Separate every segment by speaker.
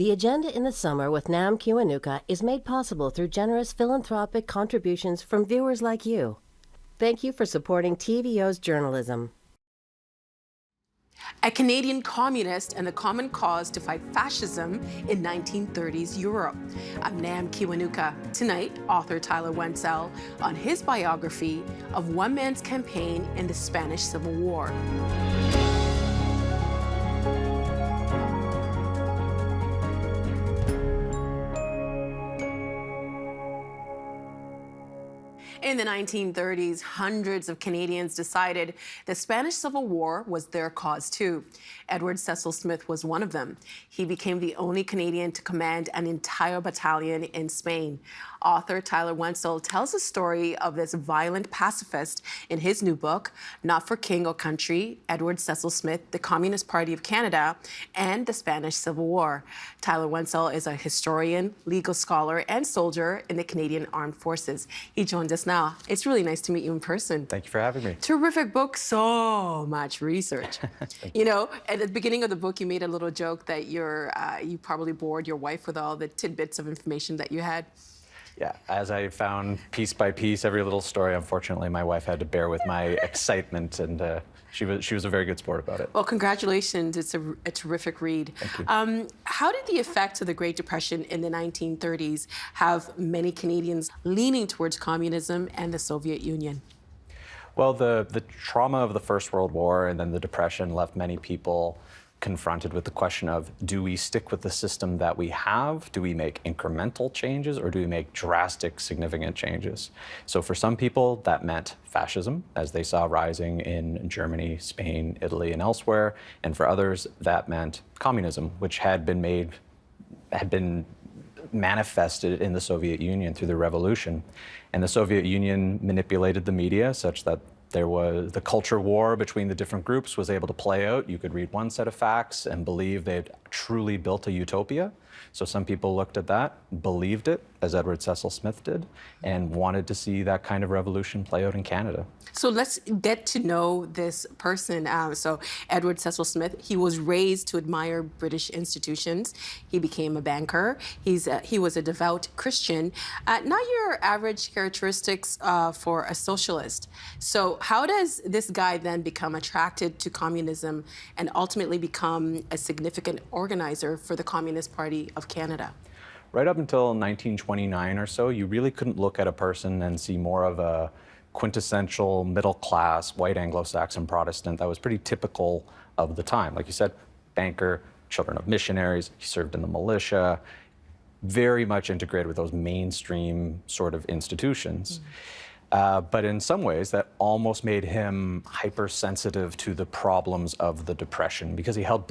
Speaker 1: The Agenda in the Summer with Nam Kiwanuka is made possible through generous philanthropic contributions from viewers like you. Thank you for supporting TVO's journalism.
Speaker 2: A Canadian communist and the common cause to fight fascism in 1930s Europe. I'm Nam Kiwanuka. Tonight, author Tyler Wentzell on his biography of one man's campaign in the Spanish Civil War. In the 1930s, hundreds of Canadians decided the Spanish Civil War was their cause too. Edward Cecil-Smith was one of them. He became the only Canadian to command an entire battalion in Spain. Author Tyler Wentzell tells the story of this violent pacifist in his new book, Not for King or Country, Edward Cecil-Smith, the Communist Party of Canada, and the Spanish Civil War. Tyler Wentzell is a historian, legal scholar, and soldier in the Canadian Armed Forces. He joins us now. It's really nice to meet you in person.
Speaker 3: Thank you for having me.
Speaker 2: Terrific book, so much research. You know, at the beginning of the book, you made a little joke that you probably bored your wife with all the tidbits of information that you had.
Speaker 3: Yeah, as I found piece by piece every little story, unfortunately, my wife had to bear with my excitement, and she was a very good sport about it.
Speaker 2: Well, congratulations. It's a terrific read.
Speaker 3: Thank you.
Speaker 2: How did the effects of the Great Depression in the 1930s have many Canadians leaning towards communism and the Soviet Union?
Speaker 3: Well, the trauma of the First World War and then the Depression left many people confronted with the question of, do we stick with the system that we have? Do we make incremental changes, or do we make drastic, significant changes? So for some people, that meant fascism, as they saw rising in Germany, Spain, Italy, and elsewhere. And for others, that meant communism, which had been manifested in the Soviet Union through the revolution. And the Soviet Union manipulated the media such that there was the culture war between the different groups was able to play out. You could read one set of facts and believe they'd truly built a utopia. So some people looked at that, believed it, as Edward Cecil-Smith did, and wanted to see that kind of revolution play out in Canada. So
Speaker 2: let's get to know this person. So Edward Cecil-Smith, he was raised to admire British institutions. He became a banker. He was a devout Christian. Not your average characteristics for a socialist. So how does this guy then become attracted to communism and ultimately become a significant organizer for the Communist Party of Canada?
Speaker 3: Right up until 1929 or so, you really couldn't look at a person and see more of a quintessential middle-class white Anglo-Saxon Protestant that was pretty typical of the time. Like you said, banker, children of missionaries, he served in the militia, very much integrated with those mainstream sort of institutions. But in some ways, that almost made him hypersensitive to the problems of the Depression, because he held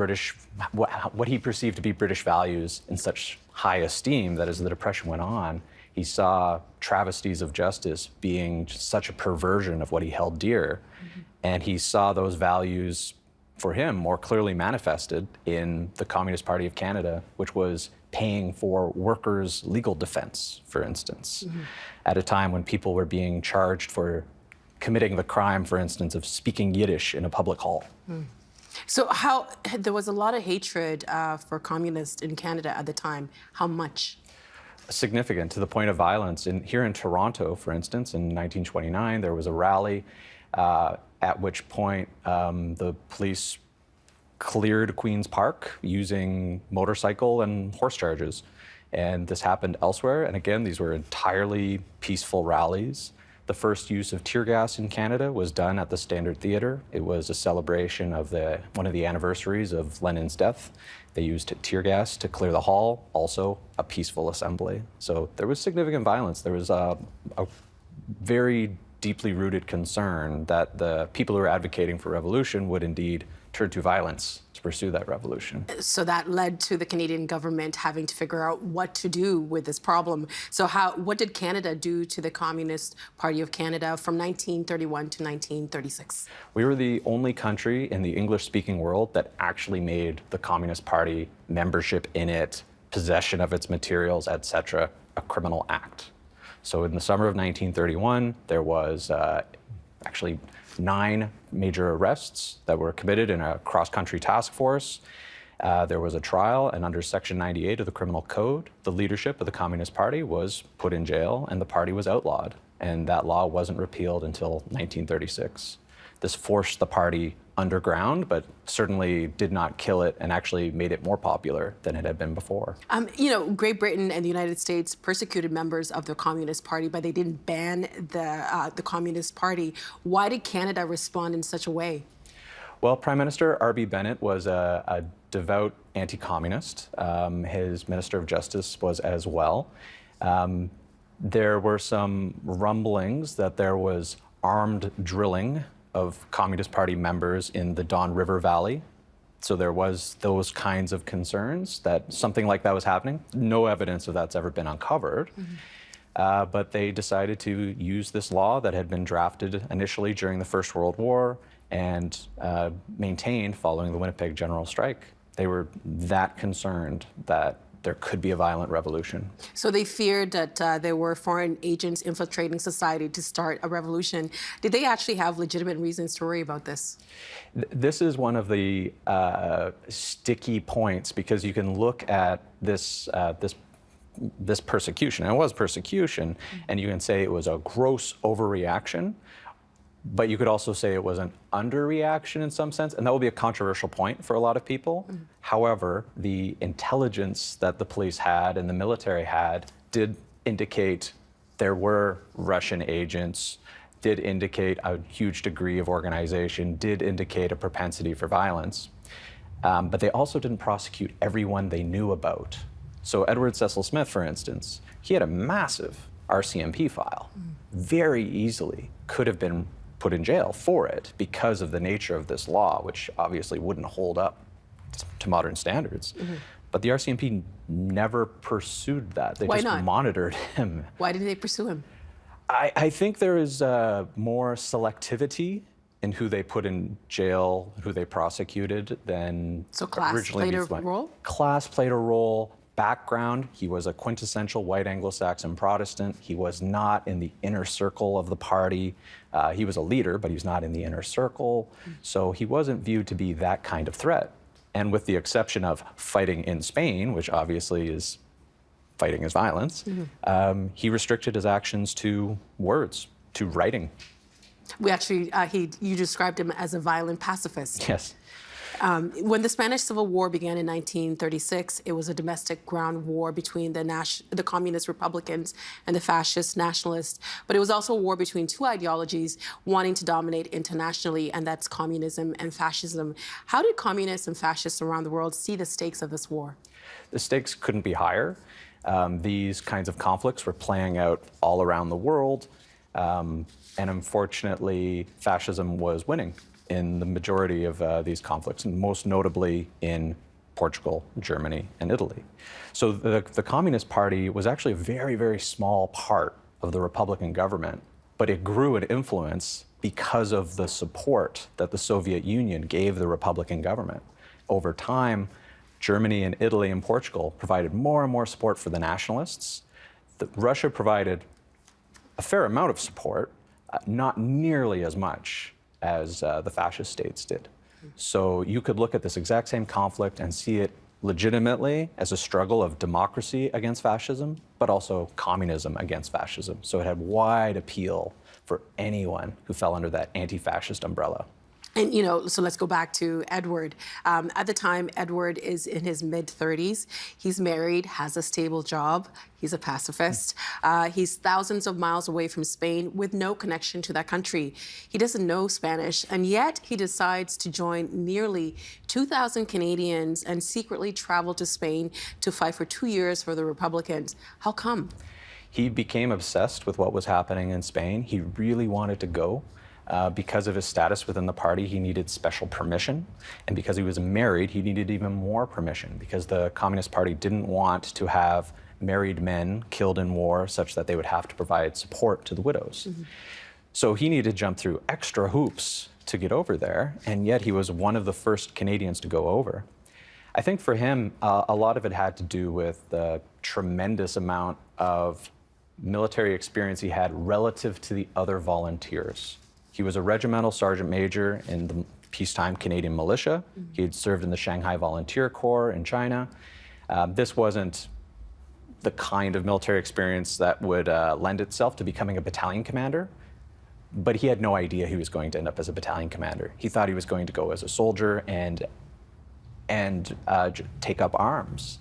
Speaker 3: what he perceived to be British values in such high esteem that as the Depression went on, he saw travesties of justice being just such a perversion of what he held dear. And he saw those values, for him, more clearly manifested in the Communist Party of Canada, which was paying for workers' legal defense, for instance, at a time when people were being charged for committing the crime, for instance, of speaking Yiddish in a public hall.
Speaker 2: So there was a lot of hatred for communists in Canada at the time. How much?
Speaker 3: Significant, to the point of violence. Here in Toronto, for instance, in 1929, there was a rally at which point the police cleared Queen's Park using motorcycle and horse charges. And this happened elsewhere. And again, these were entirely peaceful rallies. The first use of tear gas in Canada was done at the Standard Theatre. It was a celebration of one of the anniversaries of Lenin's death. They used tear gas to clear the hall, also a peaceful assembly. So there was significant violence. There was a very deeply rooted concern that the people who were advocating for revolution would indeed turn to violence to pursue that revolution.
Speaker 2: So that led to the Canadian government having to figure out what to do with this problem. So what did Canada do to the Communist Party of Canada from 1931 to 1936?
Speaker 3: We were the only country in the English-speaking world that actually made the Communist Party membership in it, possession of its materials, etc., a criminal act. So in the summer of 1931, there was actually 9 major arrests that were committed in a cross-country task force. There was a trial, and under Section 98 of the Criminal Code, the leadership of the Communist Party was put in jail, and the party was outlawed. And that law wasn't repealed until 1936. This forced the party underground, but certainly did not kill it, and actually made it more popular than it had been before.
Speaker 2: Great Britain and the United States persecuted members of the Communist Party, but they didn't ban the Communist Party. Why did Canada respond in such a way?
Speaker 3: Well, Prime Minister R.B. Bennett was a devout anti-communist. His Minister of Justice was as well. There were some rumblings that there was armed drilling of Communist Party members in the Don River Valley. So there was those kinds of concerns that something like that was happening. No evidence of that's ever been uncovered. But they decided to use this law that had been drafted initially during the First World War and maintained following the Winnipeg General Strike. They were that concerned that there could be a violent revolution.
Speaker 2: So they feared that there were foreign agents infiltrating society to start a revolution. Did they actually have legitimate reasons to worry about this?
Speaker 3: This is one of the sticky points, because you can look at this persecution, and it was persecution, and you can say it was a gross overreaction, but you could also say it was an underreaction in some sense, and that will be a controversial point for a lot of people. However, the intelligence that the police had and the military had did indicate there were Russian agents, did indicate a huge degree of organization, did indicate a propensity for violence. But they also didn't prosecute everyone they knew about. So Edward Cecil-Smith, for instance, he had a massive RCMP file. Very easily could have been put in jail for it because of the nature of this law, which obviously wouldn't hold up to modern standards. But the RCMP never pursued that. They
Speaker 2: Why
Speaker 3: just
Speaker 2: not?
Speaker 3: monitored him.
Speaker 2: Why didn't they pursue him?
Speaker 3: I think there is more selectivity in who they put in jail, who they prosecuted, than
Speaker 2: So class
Speaker 3: originally
Speaker 2: played a
Speaker 3: thought.
Speaker 2: role?
Speaker 3: Class played a role. Background, he was a quintessential white Anglo-Saxon Protestant. He was not in the inner circle of the party. He was a leader, but he was not in the inner circle. So he wasn't viewed to be that kind of threat. And with the exception of fighting in Spain, which obviously is fighting is violence, he restricted his actions to words, to writing.
Speaker 2: We actually, you described him as a violent pacifist.
Speaker 3: Yes.
Speaker 2: When the Spanish Civil War began in 1936, it was a domestic ground war between the communist Republicans and the fascist nationalists. But it was also a war between two ideologies wanting to dominate internationally, and that's communism and fascism. How did communists and fascists around the world see the stakes of this war?
Speaker 3: The stakes couldn't be higher. These kinds of conflicts were playing out all around the world. And unfortunately, fascism was winning in the majority of these conflicts, and most notably in Portugal, Germany, and Italy. So the Communist Party was actually a very, very small part of the Republican government, but it grew in influence because of the support that the Soviet Union gave the Republican government. Over time, Germany and Italy and Portugal provided more and more support for the nationalists. Russia provided a fair amount of support, not nearly as much as the fascist states did. So you could look at this exact same conflict and see it legitimately as a struggle of democracy against fascism, but also communism against fascism. So it had wide appeal for anyone who fell under that anti-fascist umbrella.
Speaker 2: And, so let's go back to Edward. At the time, Edward is in his mid-30s. He's married, has a stable job. He's a pacifist. He's thousands of miles away from Spain with no connection to that country. He doesn't know Spanish, and yet he decides to join nearly 2,000 Canadians and secretly travel to Spain to fight for 2 years for the Republicans. How come?
Speaker 3: He became obsessed with what was happening in Spain. He really wanted to go. Because of his status within the party, he needed special permission. And because he was married, he needed even more permission, because the Communist Party didn't want to have married men killed in war such that they would have to provide support to the widows. So he needed to jump through extra hoops to get over there, and yet he was one of the first Canadians to go over. I think for him, a lot of it had to do with the tremendous amount of military experience he had relative to the other volunteers. He was a regimental sergeant major in the peacetime Canadian militia. He had served in the Shanghai Volunteer Corps in China. This wasn't the kind of military experience that would lend itself to becoming a battalion commander, but he had no idea he was going to end up as a battalion commander. He thought he was going to go as a soldier and take up arms.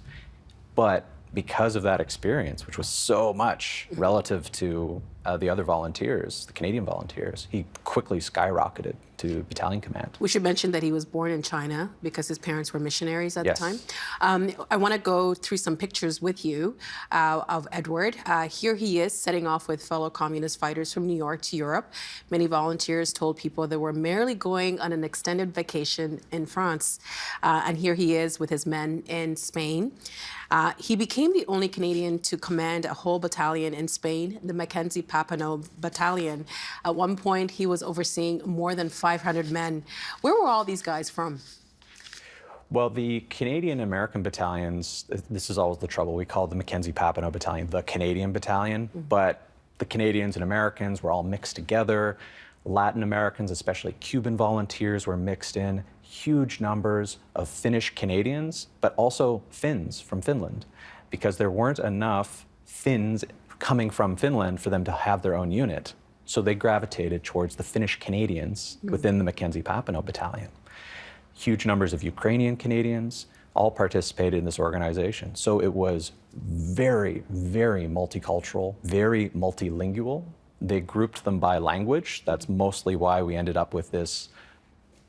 Speaker 3: But because of that experience, which was so much relative to the other volunteers, the Canadian volunteers, he quickly skyrocketed to battalion command.
Speaker 2: We should mention that he was born in China because his parents were missionaries at
Speaker 3: Yes.
Speaker 2: the time. I want to go through some pictures with you of Edward. Here he is setting off with fellow communist fighters from New York to Europe. Many volunteers told people they were merely going on an extended vacation in France. And here he is with his men in Spain. He became the only Canadian to command a whole battalion in Spain, the Mackenzie Papineau Battalion. At one point, he was overseeing more than 500 men. Where were all these guys from?
Speaker 3: Well, the Canadian-American battalions, this is always the trouble. We call the Mackenzie Papineau Battalion the Canadian Battalion, but the Canadians and Americans were all mixed together. Latin Americans, especially Cuban volunteers, were mixed in. Huge numbers of Finnish Canadians, but also Finns from Finland, because there weren't enough Finns coming from Finland for them to have their own unit. So they gravitated towards the Finnish Canadians within the Mackenzie Papineau Battalion. Huge numbers of Ukrainian Canadians all participated in this organization. So it was very, very multicultural, very multilingual. They grouped them by language. That's mostly why we ended up with this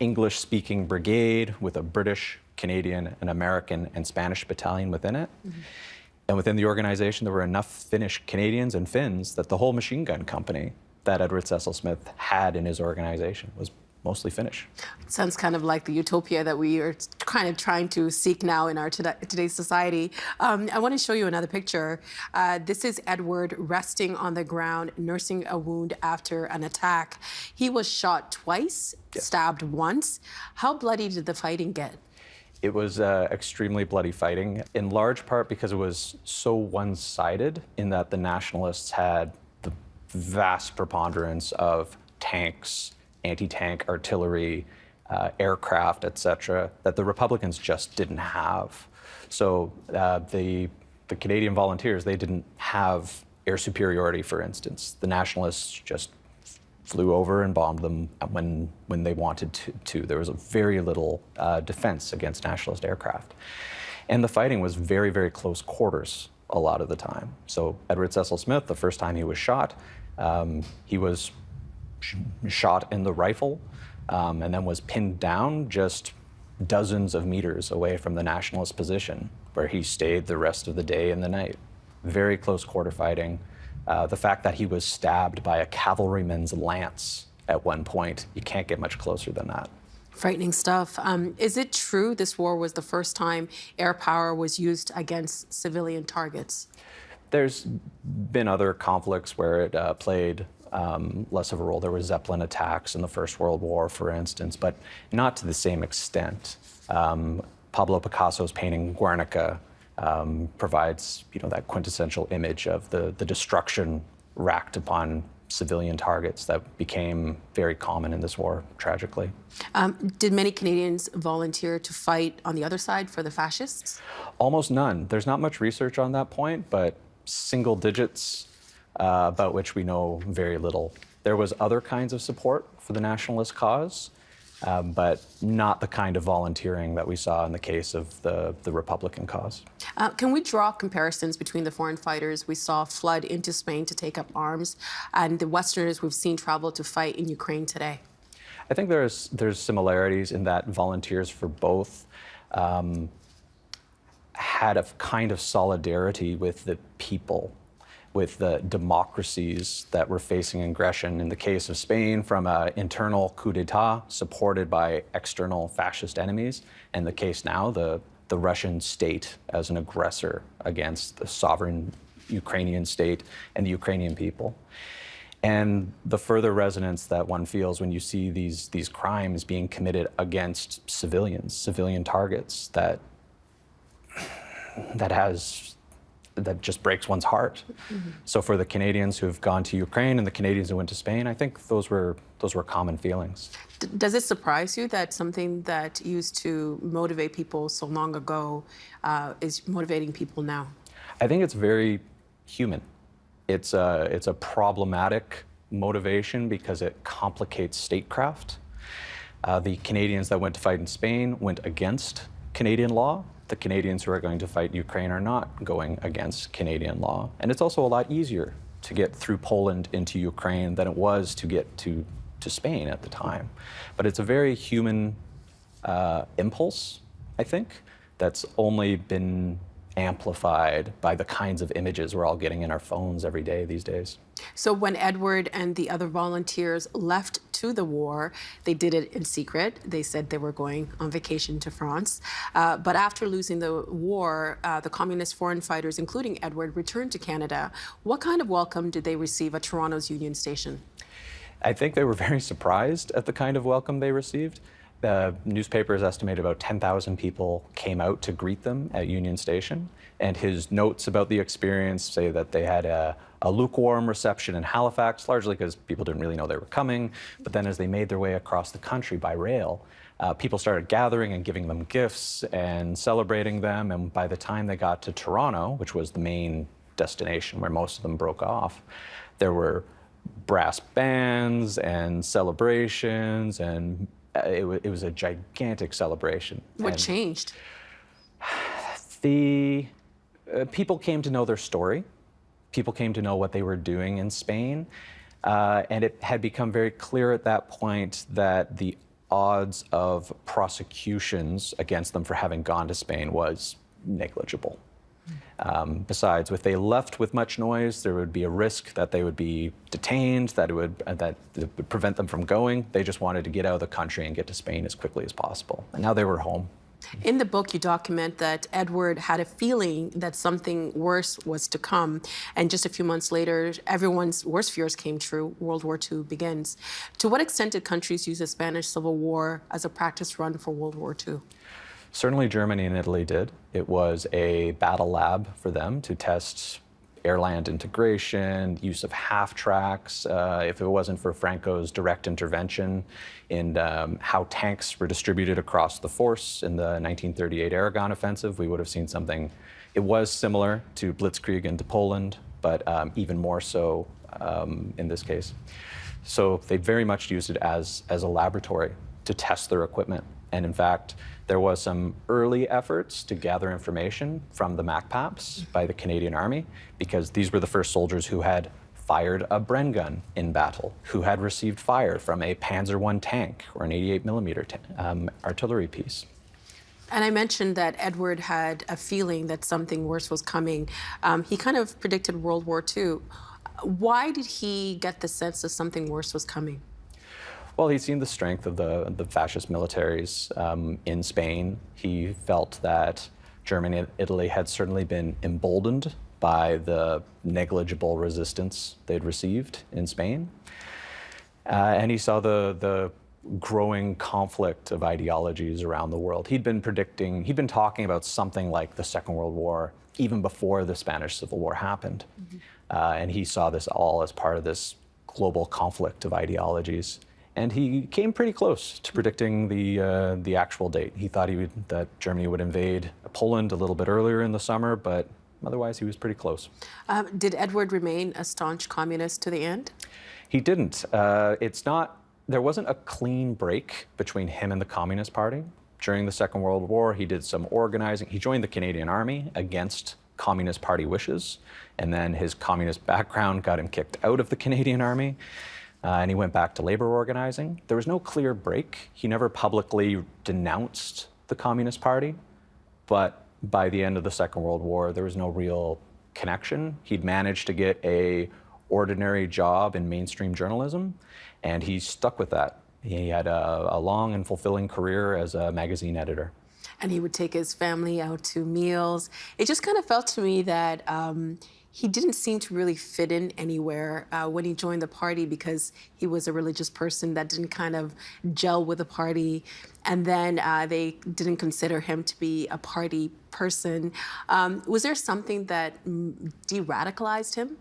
Speaker 3: English-speaking brigade with a British, Canadian, and American and Spanish battalion within it. And within the organization, there were enough Finnish Canadians and Finns that the whole machine gun company that Edward Cecil-Smith had in his organization was mostly Finnish.
Speaker 2: It sounds kind of like the utopia that we are kind of trying to seek now in our today's society. I want to show you another picture. This is Edward resting on the ground, nursing a wound after an attack. He was shot twice, stabbed once. How bloody did the fighting get?
Speaker 3: It was extremely bloody fighting, in large part because it was so one-sided in that the nationalists had the vast preponderance of tanks, anti-tank artillery, aircraft, etc., that the Republicans just didn't have. So the Canadian volunteers, they didn't have air superiority, for instance. The nationalists just flew over and bombed them when they wanted to. There was very little defense against nationalist aircraft. And the fighting was very, very close quarters a lot of the time. So Edward Cecil-Smith, the first time he was shot, he was shot in the rifle and then was pinned down just dozens of meters away from the nationalist position, where he stayed the rest of the day and the night. Very close quarter fighting. The fact that he was stabbed by a cavalryman's lance at one point, you can't get much closer than that.
Speaker 2: Frightening stuff. Is it true this war was the first time air power was used against civilian targets?
Speaker 3: There's been other conflicts where it played less of a role. There were Zeppelin attacks in the First World War, for instance, but not to the same extent. Pablo Picasso's painting Guernica provides, that quintessential image of the destruction racked upon civilian targets that became very common in this war, tragically.
Speaker 2: Did many Canadians volunteer to fight on the other side for the fascists?
Speaker 3: Almost none. There's not much research on that point, but single digits about which we know very little. There was other kinds of support for the nationalist cause, but not the kind of volunteering that we saw in the case of the Republican cause.
Speaker 2: Can we draw comparisons between the foreign fighters we saw flood into Spain to take up arms and the Westerners we've seen travel to fight in Ukraine today?
Speaker 3: I think there's similarities in that volunteers for both had a kind of solidarity with the people, with the democracies that were facing aggression. In the case of Spain, from an internal coup d'etat supported by external fascist enemies. And the case now, the Russian state as an aggressor against the sovereign Ukrainian state and the Ukrainian people. And the further resonance that one feels when you see these crimes being committed against civilians, civilian targets, that has that just breaks one's heart. So for the Canadians who've gone to Ukraine and the Canadians who went to Spain, I think those were common feelings.
Speaker 2: Does it surprise you that something that used to motivate people so long ago is motivating people now?
Speaker 3: I think it's very human. It's a problematic motivation because it complicates statecraft. The Canadians that went to fight in Spain went against Canadian law. The Canadians who are going to fight Ukraine are not going against Canadian law. And it's also a lot easier to get through Poland into Ukraine than it was to get to Spain at the time. But it's a very human impulse, I think, that's only been amplified by the kinds of images we're all getting in our phones every day these days.
Speaker 2: So when Edward and the other volunteers left to the war, they did it in secret. They said they were going on vacation to France. But after losing the war, the communist foreign fighters, including Edward, returned to Canada. What kind of welcome did they receive at Toronto's Union Station?
Speaker 3: I think they were very surprised at the kind of welcome they received. The newspapers estimate about 10,000 people came out to greet them at Union Station. And his notes about the experience say that they had a lukewarm reception in Halifax, largely because people didn't really know they were coming. But then as they made their way across the country by rail, people started gathering and giving them gifts and celebrating them. And by the time they got to Toronto, which was the main destination where most of them broke off, there were brass bands and celebrations, and it was a gigantic celebration.
Speaker 2: What changed?
Speaker 3: The people came to know their story. People came to know what they were doing in Spain. And it had become very clear at that point that the odds of prosecutions against them for having gone to Spain was negligible. Besides, if they left with much noise, there would be a risk that they would be detained, that it would prevent them from going. They just wanted to get out of the country and get to Spain as quickly as possible. And now they were home.
Speaker 2: In the book, you document that Edward had a feeling that something worse was to come. And just a few months later, everyone's worst fears came true. World War II begins. To what extent did countries use the Spanish Civil War as a practice run for World War II?
Speaker 3: Certainly Germany and Italy did. It was a battle lab for them to test air-land integration, use of half-tracks, if it wasn't for Franco's direct intervention in how tanks were distributed across the force in the 1938 Aragon offensive, we would have seen something. It was similar to Blitzkrieg into Poland, but even more so in this case. So they very much used it as a laboratory to test their equipment. And in fact, there was some early efforts to gather information from the MacPaps by the Canadian Army, because these were the first soldiers who had fired a Bren gun in battle, who had received fire from a Panzer I tank or an 88 millimeter artillery piece.
Speaker 2: And I mentioned that Edward had a feeling that something worse was coming. He kind of predicted World War II. Why did he get the sense that something worse was coming?
Speaker 3: Well, he'd seen the strength of the fascist militaries in Spain. He felt that Germany and Italy had certainly been emboldened by the negligible resistance they'd received in Spain. And he saw the growing conflict of ideologies around the world. He'd been talking about something like the Second World War even before the Spanish Civil War happened. And he saw this all as part of this global conflict of ideologies. And he came pretty close to predicting the actual date. He thought that Germany would invade Poland a little bit earlier in the summer, but otherwise he was pretty close.
Speaker 2: Did Edward remain a staunch communist to the end?
Speaker 3: He didn't. There wasn't a clean break between him and the Communist Party. During the Second World War, he did some organizing. He joined the Canadian Army against Communist Party wishes, and then his communist background got him kicked out of the Canadian Army. And he went back to labor organizing. There was no clear break. He never publicly denounced the Communist Party, but by the end of the Second World War, there was no real connection. He'd managed to get an ordinary job in mainstream journalism, and he stuck with that. He had a long and fulfilling career as a magazine editor.
Speaker 2: And he would take his family out to meals. It just kind of felt to me that he didn't seem to really fit in anywhere when he joined the party because he was a religious person that didn't kind of gel with the party. And then they didn't consider him to be a party person. Was there something that de-radicalized him?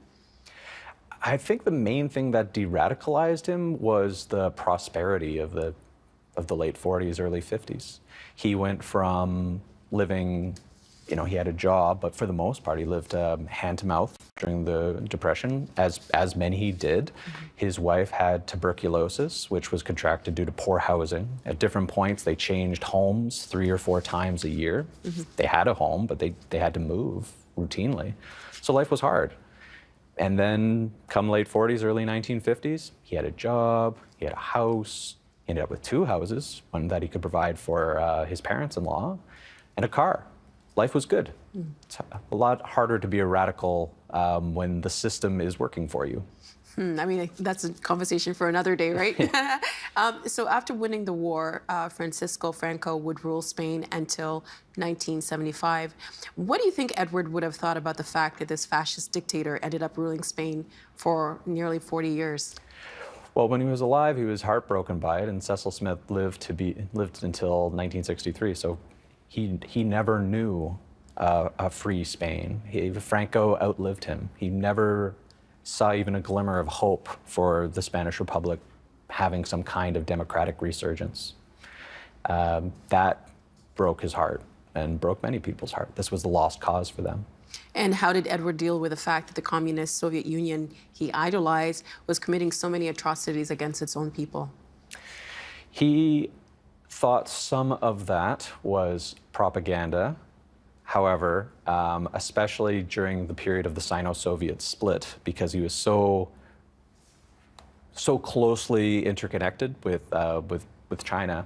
Speaker 3: I think the main thing that de-radicalized him was the prosperity of the late 40s, early 50s. He went from living, he had a job, but for the most part, he lived hand to mouth during the Depression, as many did. Mm-hmm. His wife had tuberculosis, which was contracted due to poor housing. At different points, they changed homes 3 or 4 times a year. Mm-hmm. They had a home, but they had to move routinely. So life was hard. And then come late 40s, early 1950s, he had a job, he had a house, he ended up with 2 houses, one that he could provide for his parents-in-law, and a car. Life was good. Mm. It's a lot harder to be a radical when the system is working for you.
Speaker 2: I mean, that's a conversation for another day, right? So after winning the war, Francisco Franco would rule Spain until 1975. What do you think Edward would have thought about the fact that this fascist dictator ended up ruling Spain for nearly 40 years?
Speaker 3: Well, when he was alive, he was heartbroken by it, and Cecil-Smith lived until 1963. So he never knew a free Spain. Franco outlived him. He never saw even a glimmer of hope for the Spanish Republic having some kind of democratic resurgence. That broke his heart and broke many people's heart. This was the lost cause for them.
Speaker 2: And how did Edward deal with the fact that the communist Soviet Union he idolized was committing so many atrocities against its own people?
Speaker 3: He thought some of that was propaganda. However, especially during the period of the Sino-Soviet split, because he was so closely interconnected with China,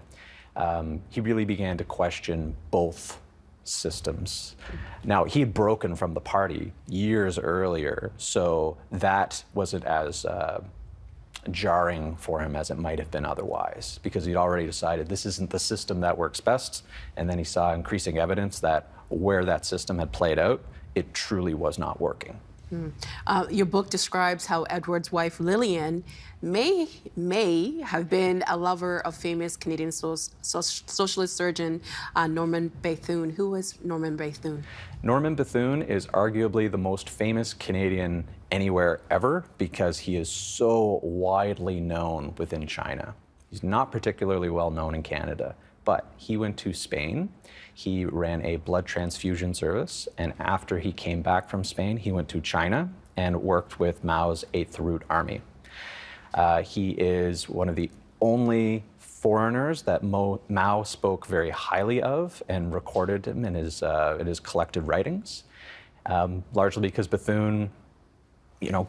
Speaker 3: he really began to question both systems. Now, he had broken from the party years earlier, so that wasn't as jarring for him as it might have been otherwise, because he'd already decided this isn't the system that works best, and then he saw increasing evidence that where that system had played out, it truly was not working.
Speaker 2: Your book describes how Edward's wife Lillian may have been a lover of famous Canadian socialist surgeon Norman Bethune. Who was Norman Bethune?
Speaker 3: Norman Bethune is arguably the most famous Canadian anywhere ever because he is so widely known within China. He's not particularly well known in Canada, but he went to Spain. He ran a blood transfusion service, and after he came back from Spain, he went to China and worked with Mao's 8th Route Army. He is one of the only foreigners that Mao spoke very highly of and recorded him in his collected writings, largely because Bethune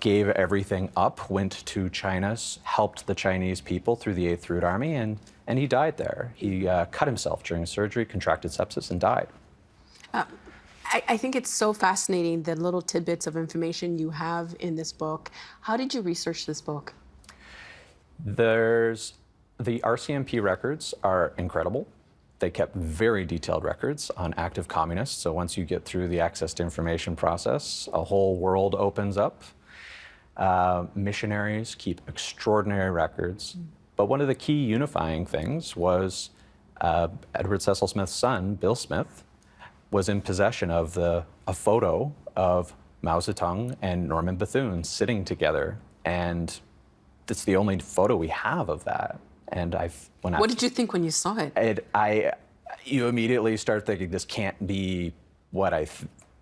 Speaker 3: gave everything up, went to China, helped the Chinese people through the 8th Route Army, and he died there. He cut himself during surgery, contracted sepsis, and died.
Speaker 2: I think it's so fascinating, the little tidbits of information you have in this book. How did you research this book?
Speaker 3: The RCMP records are incredible. They kept very detailed records on active communists. So once you get through the access to information process, a whole world opens up. Missionaries keep extraordinary records. But one of the key unifying things was Edward Cecil-Smith's son, Bill Smith, was in possession of a photo of Mao Zedong and Norman Bethune sitting together. And it's the only photo we have of that. And what
Speaker 2: did you think when you saw it?
Speaker 3: You immediately start thinking, this can't be what I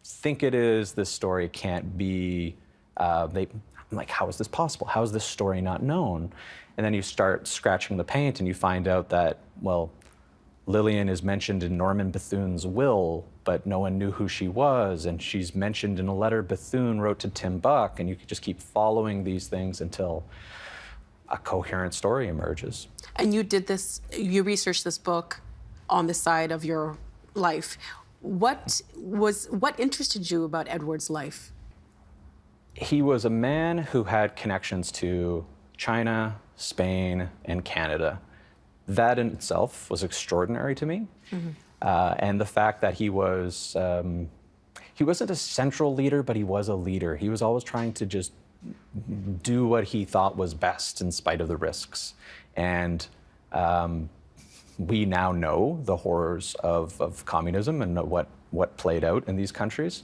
Speaker 3: think it is. This story can't be, I'm like, how is this possible? How is this story not known? And then you start scratching the paint and you find out that, well, Lillian is mentioned in Norman Bethune's will, but no one knew who she was. And she's mentioned in a letter Bethune wrote to Tim Buck. And you could just keep following these things until a coherent story emerges.
Speaker 2: And you researched this book on the side of your life. What interested you about Edward's life?
Speaker 3: He was a man who had connections to China, Spain, and Canada. That in itself was extraordinary to me. Mm-hmm. And the fact that he was he wasn't a central leader, but he was a leader. He was always trying to just do what he thought was best in spite of the risks. And we now know the horrors of communism and what played out in these countries.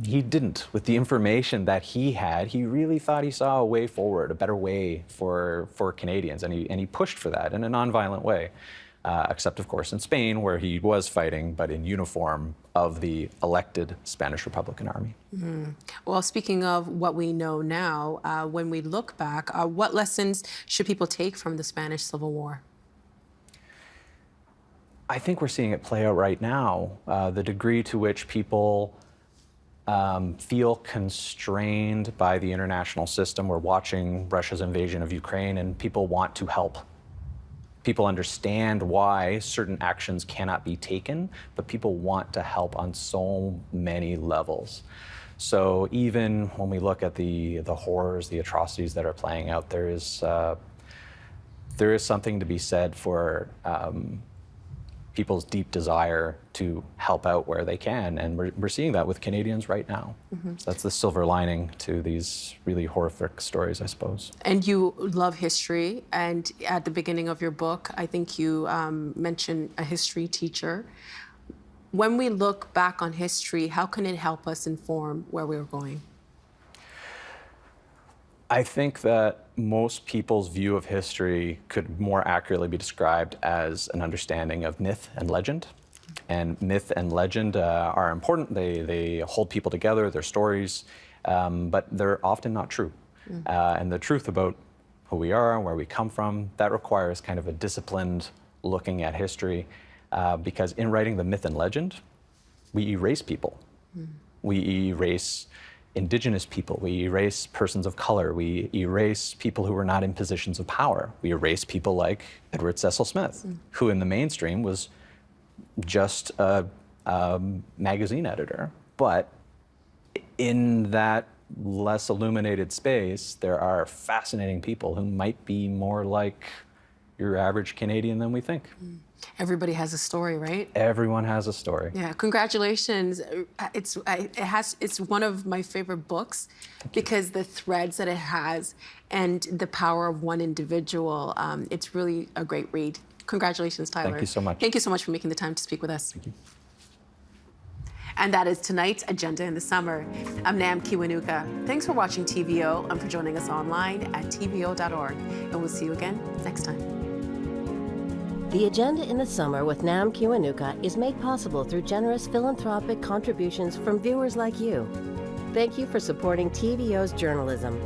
Speaker 3: He didn't. With the information that he had, he really thought he saw a way forward, a better way for Canadians, and he pushed for that in a nonviolent way. Except, of course, in Spain, where he was fighting, but in uniform of the elected Spanish Republican Army.
Speaker 2: Mm-hmm. Well, speaking of what we know now, when we look back, what lessons should people take from the Spanish Civil War?
Speaker 3: I think we're seeing it play out right now. The degree to which people feel constrained by the international system. We're watching Russia's invasion of Ukraine, and people want to help. People understand why certain actions cannot be taken, but people want to help on so many levels. So even when we look at the horrors, the atrocities that are playing out, there is something to be said for people's deep desire to help out where they can, and we're seeing that with Canadians right now. Mm-hmm. So that's the silver lining to these really horrific stories, I suppose.
Speaker 2: And you love history, and at the beginning of your book, I think you mentioned a history teacher. When we look back on history, how can it help us inform where we're going?
Speaker 3: I think that most people's view of history could more accurately be described as an understanding of myth and legend. And myth and legend are important. They hold people together, they're stories, but they're often not true. And the truth about who we are and where we come from, that requires kind of a disciplined looking at history, because in writing the myth and legend, we erase people. We erase Indigenous people, we erase persons of color, we erase people who were not in positions of power. We erase people like Edward Cecil-Smith, who in the mainstream was just a magazine editor. But in that less illuminated space, there are fascinating people who might be more like your average Canadian than we think.
Speaker 2: Everybody has a story, right?
Speaker 3: Everyone has a story.
Speaker 2: Yeah, congratulations. It's one of my favorite books because the threads that it has and the power of one individual. It's really a great read. Congratulations, Tyler.
Speaker 3: Thank you so much.
Speaker 2: Thank you so much for making the time to speak with us.
Speaker 3: Thank you.
Speaker 2: And that is tonight's Agenda in the Summer. I'm Nam Kiwanuka. Thanks for watching TVO and for joining us online at tvo.org. And we'll see you again next time.
Speaker 1: The Agenda in the Summer with Nam Kiwanuka is made possible through generous philanthropic contributions from viewers like you. Thank you for supporting TVO's journalism.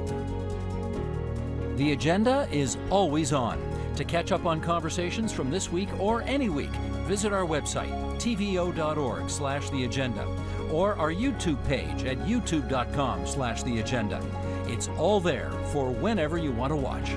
Speaker 4: The Agenda is always on. To catch up on conversations from this week or any week, visit our website, tvo.org/theagenda, or our YouTube page at youtube.com/theagenda. It's all there for whenever you want to watch.